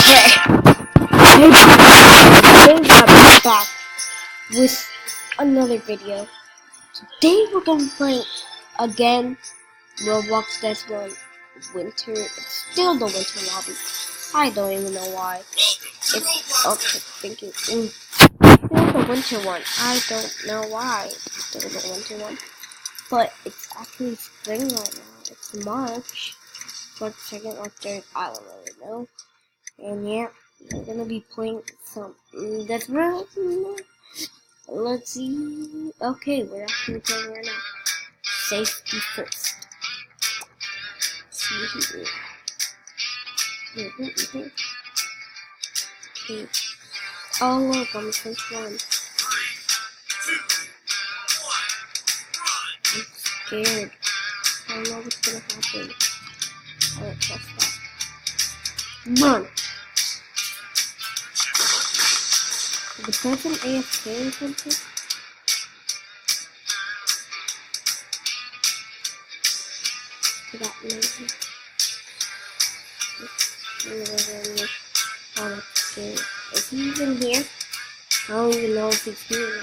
Okay. Hey guys, I'm back with another video. Today we're gonna be playing again Roblox Death Run Winter. It's still the winter lobby. I don't even know why. It's okay, thank you. Still the winter one. I don't know why it's still the winter one. But it's actually spring right now. It's March. But second or third, I don't really know. And yeah, we're gonna be playing some Death Run. Let's see. Okay, we're actually playing right now. Safety first. See here. Okay. Oh look, I'm the first one. I'm scared. I don't know what's gonna happen. I don't trust that. Run! Is the person AFK or something? Forgot maybe. Oh, okay. Is he even here? I don't even know if he's here.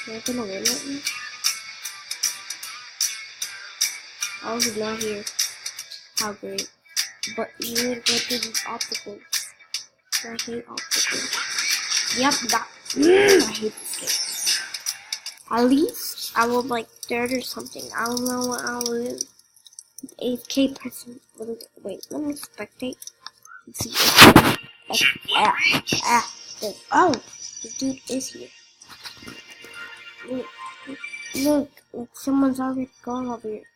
Am I gonna win at me? Oh, he's not here. How great. But you would go through these obstacles. I hate obstacles. Yep, that. I hate this game. At least I will like third or something. I don't know what I will. 8K person. Wait, let me spectate. Let's see. Oh, this dude is here. Look, someone's already gone over here.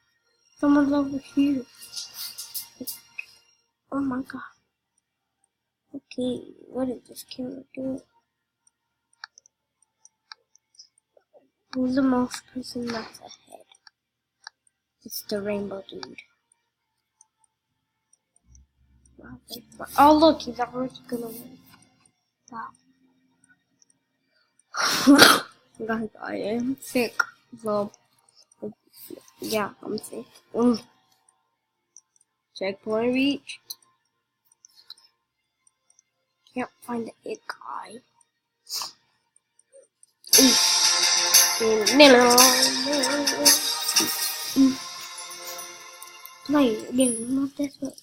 Someone's over here. Oh my god. Okay, what is this camera doing? Who's the most person that's ahead? It's the rainbow dude. Oh look, he's already gonna win. Wow. Guys, I am sick. So, yeah, I'm sick. Checkpoint reached. Can't find the it guy. Play again, not this one.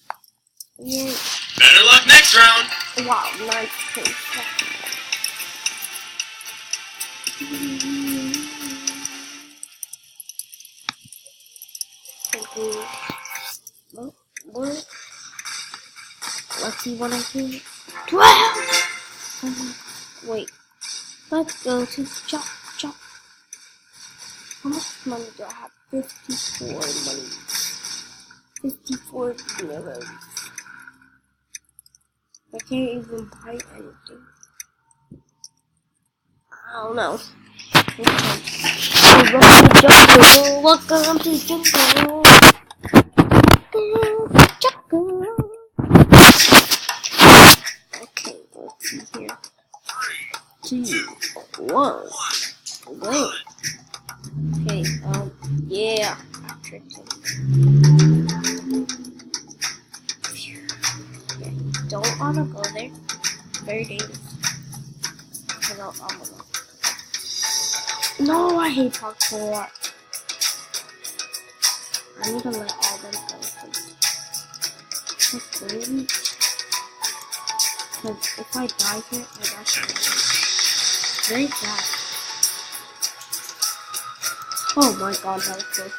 Yay. Better luck next round. Wow, nice place. Oh, what? Let's see what I can. 12! Wait. Let's go to chop. How much money do I have? 54 money. 54 euros. I can't even buy anything. I don't know. Welcome to the jungle. Okay, let's see here. 2, 1, go. Okay, yeah, I tricked him. Yeah, don't wanna go there. Very dangerous. No, I hate parkour. I need to let all them go. Because if I die here, I die forever. Very sad. Oh my god, that was close.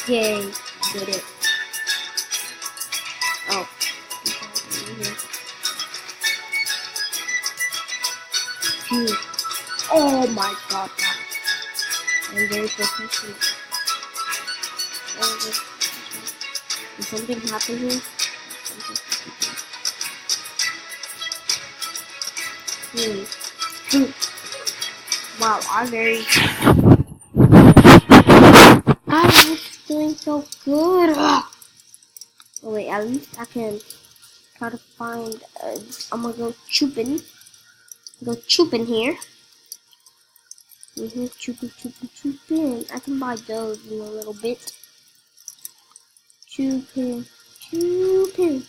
Yay, did it. Oh. Phew. Oh my god, I'm very professional. Did something happen here? Wow, I'm doing so good. Oh wait, at least I can try to find. I'm gonna go chooping. Go chooping here. Chooping. I can buy those in a little bit. Two pin. Two pin.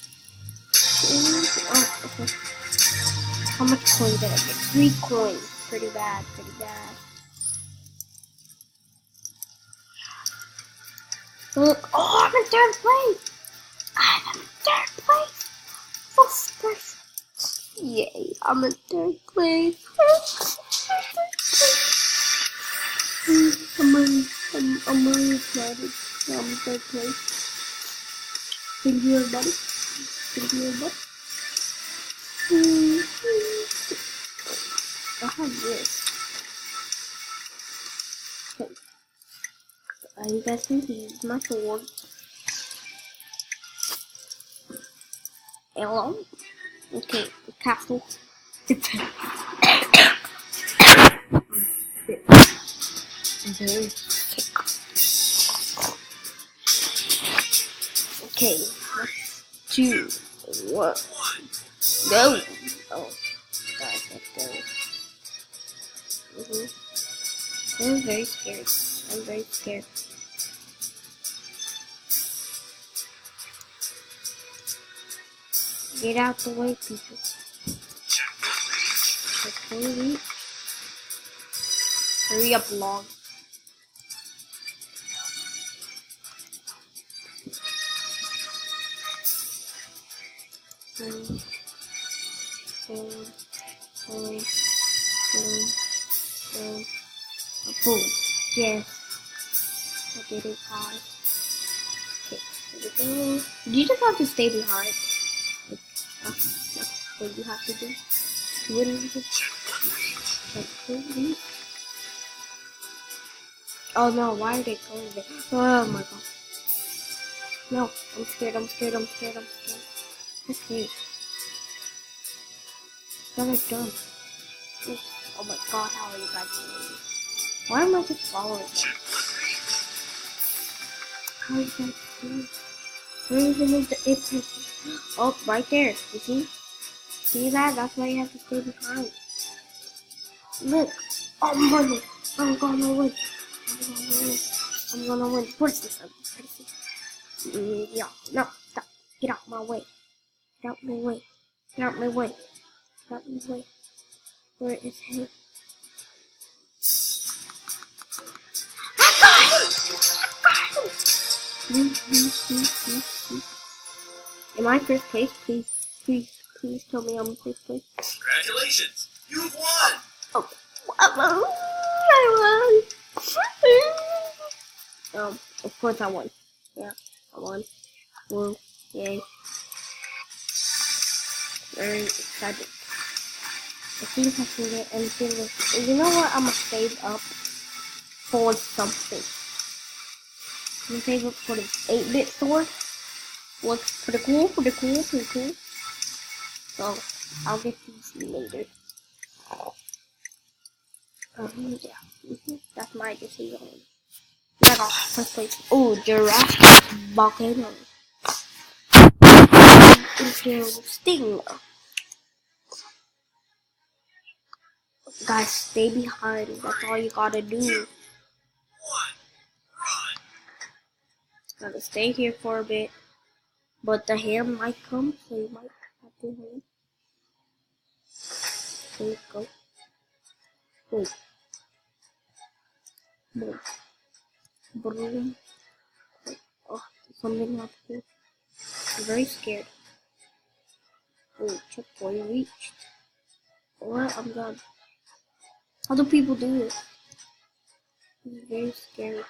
Oh, okay. How much coins did I get? 3 coins. Pretty bad, pretty bad. Look, oh, I'm in 3rd place. I'm in 3rd place. First place. Yay, I'm in 3rd place. I'm really excited. I'm in 3rd place. Thank you, everybody. Thank you, everybody. I have this. Okay. You guys can see my sword. Hello. Okay, the castle. Okay, 2, 1. Go. Oh, guys, let's go. I'm very scared. I'm very scared. Get out the way, people. Checkpoint. Hurry up, log. Boom. Yes. I did it, guys. Okay, here we go. You just have to stay behind. Like, that's what you have to do. Oh no, why are they going there? Oh my god. No, I'm scared, I'm scared, I'm scared, I'm scared. Okay. What have I done? Oh my god, how are you guys doing this? Why am I just following them? How are you guys doing? Where even is the 8 person? Oh, right there. You see? See that? That's why you have to stay behind. Look. Oh, I'm running. I'm gonna win. I'm gonna win. I'm gonna win. Where's this? Yeah. No. Stop. Get out my way. Get out my way. Get out my way. Get out my way. Where is he? Am I first place? Please tell me I'm first place. Congratulations! You've won! Oh, I won! Of course I won. Yeah, I won. Woo, yay. Very excited. I think I can get anything. You know what? I'm gonna save up for something. I'm gonna save up for the 8-bit sword. Looks pretty cool, pretty cool, pretty cool. So, I'll get these later. Yeah. That's my decision. Yeah, first place. Oh, Jurassic Volcano. Interesting. Guys, stay behind. That's all you gotta do. Gotta stay here for a bit. But the hand might come, so you might have to hurry. There you go. Boom. Boom. Boom. Oh, something happened. I'm very scared. Oh, checkpoint reached. Alright, I'm done. How do people do this? It's very scary.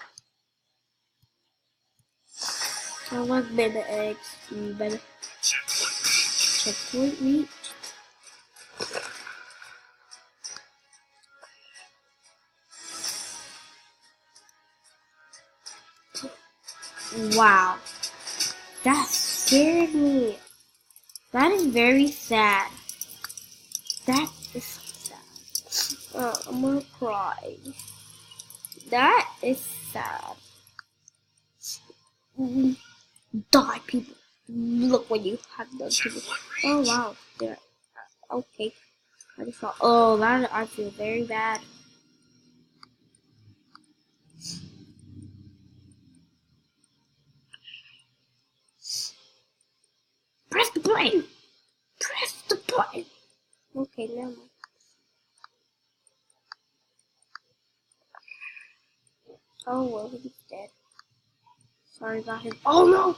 I like baby eggs. Baby. Checkpoint reached. Wow. That scared me. That is very sad. That is sad. I'm gonna cry. That is sad. Die, people. Look what you have done to me. Oh, wow. There. Okay. I just thought, oh, that I feel very bad. button! Press the button! Okay, never mind. Oh well, he's dead. Sorry about him. Oh no!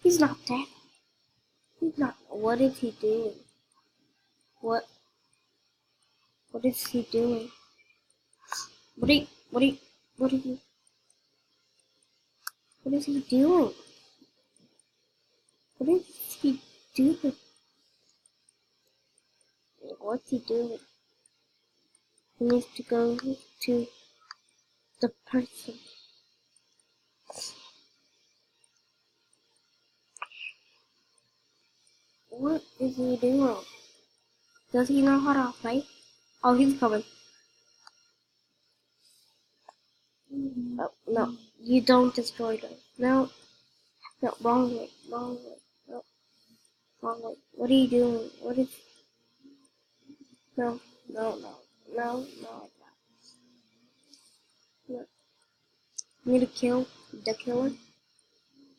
He's not dead. He's not. What is he doing? What is he doing? What is he doing? What is he doing? What's he doing? He needs to go to the person. What is he doing? Does he know how to play? Oh, he's coming. Oh, no, you don't destroy them. No, wrong way, no, wrong way. What are you doing? No, no. You need to kill the killer.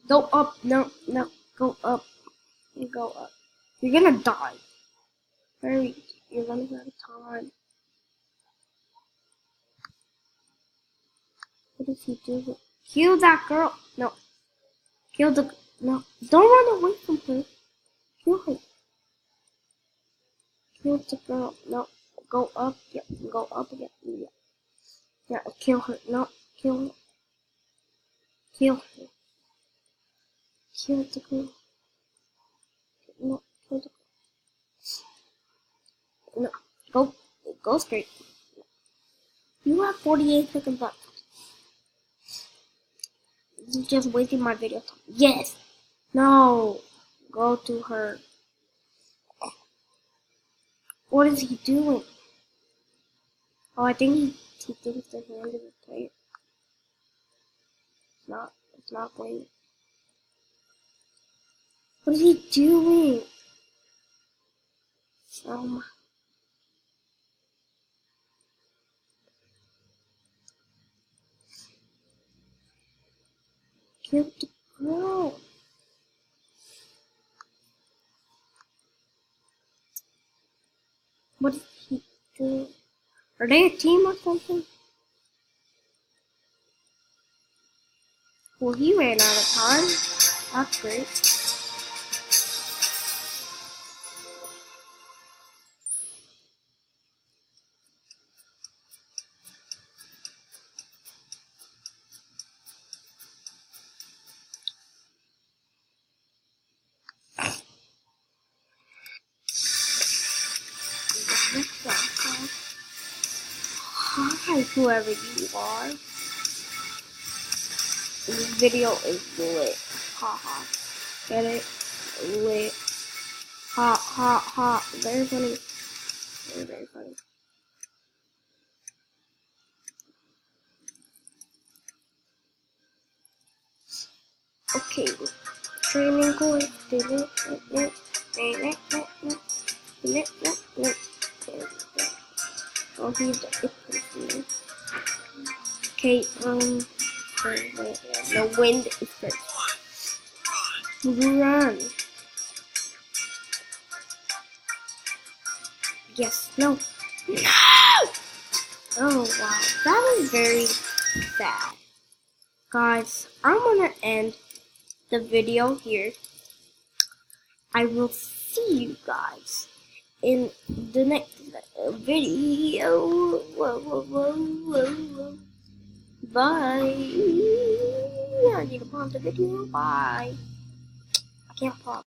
Go up, no, go up, go up. You're gonna die. Hurry, you're running out of time. What is he doing? Kill that girl. No. No. Don't run away from her. Kill her. Kill the girl. No. Go up. Yeah. Go up again. Yeah. Yeah. Kill her. No. Kill her. Kill her. Kill the girl. No. Kill the girl. No. Go straight. You have 48 seconds left. You're just wasting my video time. Yes. No. Go to her. What is he doing? Oh, I think he thinks the hand is a player. It's not playing. What is he doing? My. Kill the girl. What is he doing? Are they a team or something? Well, he ran out of time. That's great. Hi, whoever you are. This video is lit. Haha. Get it? Lit. Ha. Very funny. Very funny. Okay. Training course. Oh, he's the okay, the wind is first. Run. Yes, no. Oh, wow. That was very sad. Guys, I'm gonna end the video here. I will see you guys in the next video. Whoa. Bye. I need to pause the video. Bye. I can't pause.